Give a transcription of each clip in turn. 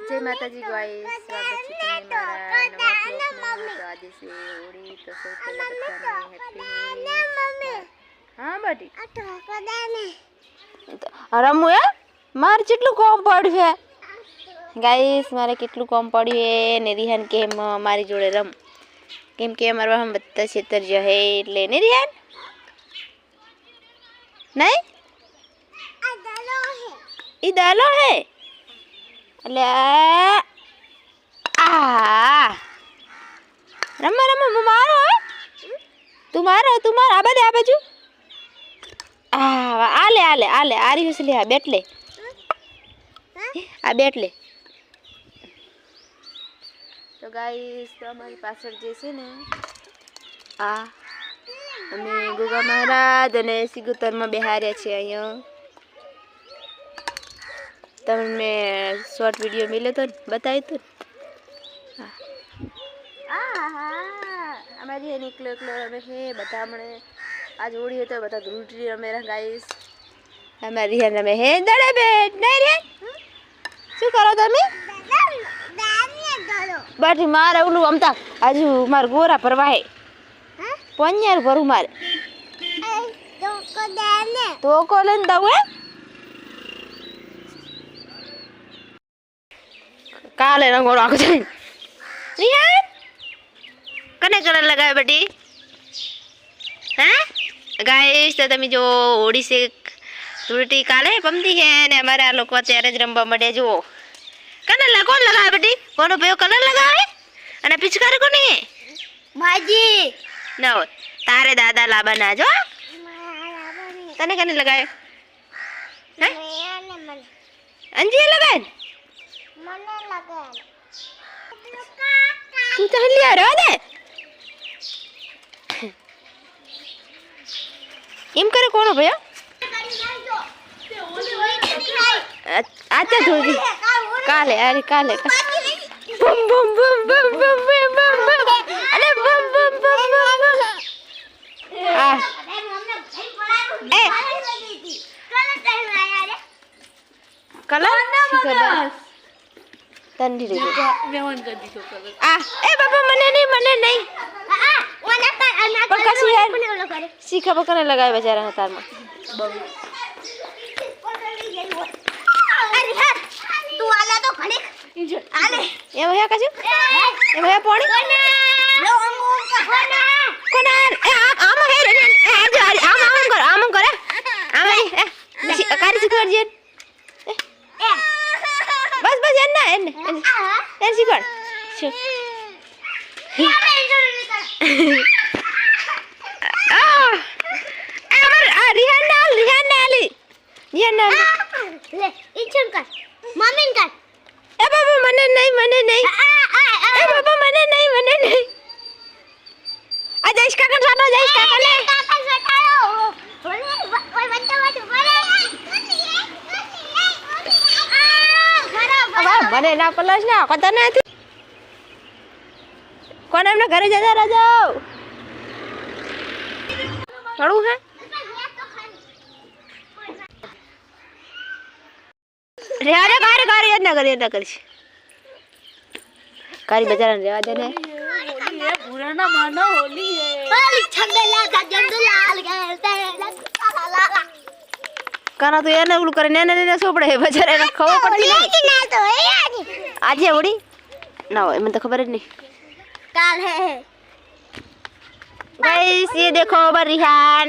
जय माता जी गाइस, स्वागत है तुम्हारा नवा ब्लॉग में। तो आज से होली तो सब पहले बच्चा हैप्पी होली। हां बेटी रमू है मार કેટલું કોમ પડ્યું છે ગાઈસ, મારે કેટલું કોમ પડ્યું છે ને રિહાન કે મારી જોડે રમ, કેમ કે અમારા હમ બધા છેતર જ હે એટલે ને રિહાન નહીં ઈ દાલો હે એટલે આ રમા રમા મારો તું મારો આ બધે આ બાજુ આલે આલે આલે આરી હસલી આ બેટ લે આ બેટ લે। તો ગાઈસ તો અમારી પાછળ જે છે ને આ અમે ગોગા મહારાજ અને સિગુતરમાં બેહાર્યા છે। અહીંયા તમને શોર્ટ વિડીયો મળ્યો તો બતાવ્યું તો અમારી હે નીકળો એકલો રમે છે બધા હમણે આજ હોળી હોય તો બધા ધૂળટી રમે ગાઈસ। અમારી હે રમે હે દડે બેટ નહીં રે શું કરો તમે બાટી મારે ઓલું અમતા આજુ માર ગોરા ભરવા હે પન્યાર ભરું મારે તો કો લઈને દઉં હે કાલે રંગો રાખો છે રિહાન કને કલર लगावे बेटी हैं गाइस। तो તમે જો હોળી से ધૂળટી કાલે પમતી है ને અમારા લોકો અત્યારે જ રમવા મળે જો કને કોણ લગાવે બેટી કોનો ભયો કલર લગાવે અને પિચકારી કોની હે માજી ન હોય તારે દાદા લાબા ના જો તને કને લગાવે હે અંજી લગાવે મને લગાવે તું તો હલ્યા રો દે એમ કરે કોનો ભયો अच्छा धोगी काले अरे काले बम बम बम बम बम बम बम अरे बम बम बम बम आ ए कलर तंदी रे मेवन कर दी तो कलर आ ए बाबा मने नहीं ओना पर कसी यार सीखा बकने लगाए बेचारा तार में तू आला तो खड़े आले ये भैया कछु ये भैया पानी लो कोना ए आम है रे आम कर आम ए कारी सिकर जे बस एन सिकर रिहान ले इंचन कर मम्मी कर ए बाबा मने नहीं ए बाबा मने नहीं आ जाइस काका सानो जाइस काका ले काका सटायो ओए बच्चा अब मने ना पलस ना कत नहीं कोन हमने घरे जा जाओ चढ़ू है रेवादे कारी याद ना करी कारी बेचारा रेवा दे ने होली है पुराना मानो होली है होली छंगला लाल गए काना तो यार ने उल करे ने सो पड़े बेचारे ने खवा पड़ती नहीं तो है आज है होली ना हो मैं तो खबर ही नहीं काल है गाइस ये देखो बरिहान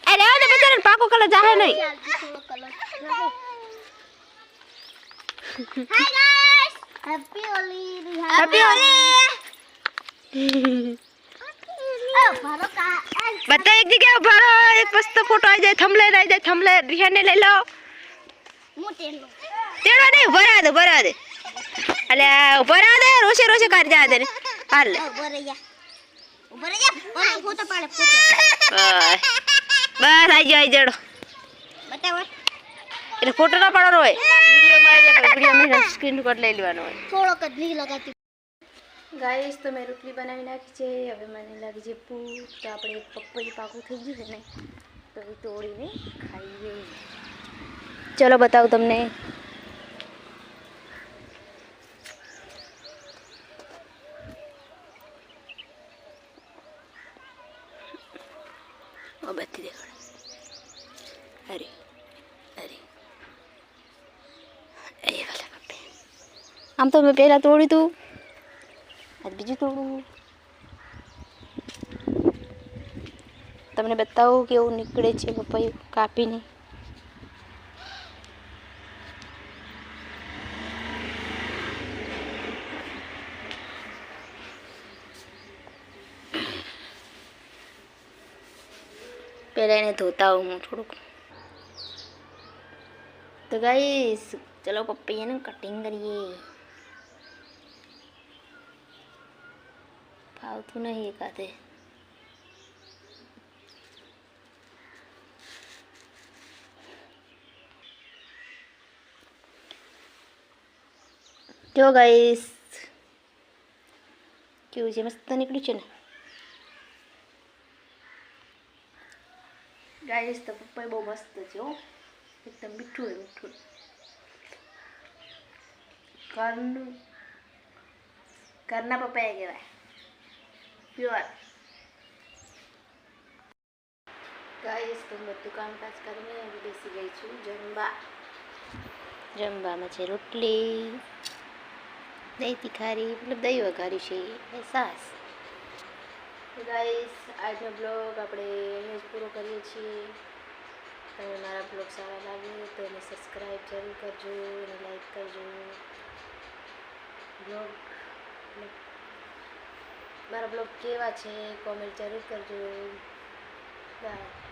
अरे वो बेचारे पाको कलर जाहे नहीं hi guys happy Holi happy Holi भरो का बता एक जगह भरो एक मस्त फोटो आ जाए थंबले रिहान ने ले लो मोटे लो तेरा नहीं भरा दे अले भरा दे रोशे कर जा दे हाल ऊपर जा और फोटो पाड़े फोटो बस आई जड़ो बताओ એટલે ફોટો ના પાડવાનો હોય વિડિયો માં આવી જાય વિડિયો માં સ્ક્રીન રેકોર્ડ લઈ લેવાનો હોય થોડો કદ નહીં લગાતી ગાઈસ તો મેં રોટલી બનાવી નાખી છે હવે મને લાગી છે ભૂખ તો આપણે પપૈયું પાકું થઈ ગયું છે ને તો એ તોડીને ખાઈએ ચલો બતાવું તમને અગરબત્તી દેખાડે. અરે અરે એ વાલા પપ્પે. આમ તો મેં પહેલાં તોડ્યું હતું, આજ બીજું તોડું. તમને બતાવું કેવું નીકળે છે પપૈયું કાપીને. પહેલાં એને ધોતા હું થોડુંક. તો ગાઈસ ચલો પપૈયાનું કટિંગ કરીએ. ફાવતું નહીં એકાદે. જો ગાઈસ કેવું છે, મસ્ત નીકળ્યું છે ને ગાઈસ. તો પપૈયું બહુ મસ્ત છે હો, એકદમ મીઠું હોય, મીઠું. ઘરના પપૈયા કહેવાય, પ્યોર. ગાઈસ તો બધું કામકાજ કરીને બેસી ગઈ છું જમવા. જમવામાં છે રોટલી, દહીં તીખારી, મતલબ દહીં વઘારી છે એ સાસ. ગાઈસ આજનો બ્લોગ આપણે અહીંયા જ પૂરો કરીએ છીએ. તમે મારા બ્લોગ સારા લાગે તો એને સબસ્ક્રાઈબ જરૂર કરજો અને લાઈક કરજો. મારા બ્લોગ કેવા છે કોમેન્ટ જરૂર કરજો. બાય.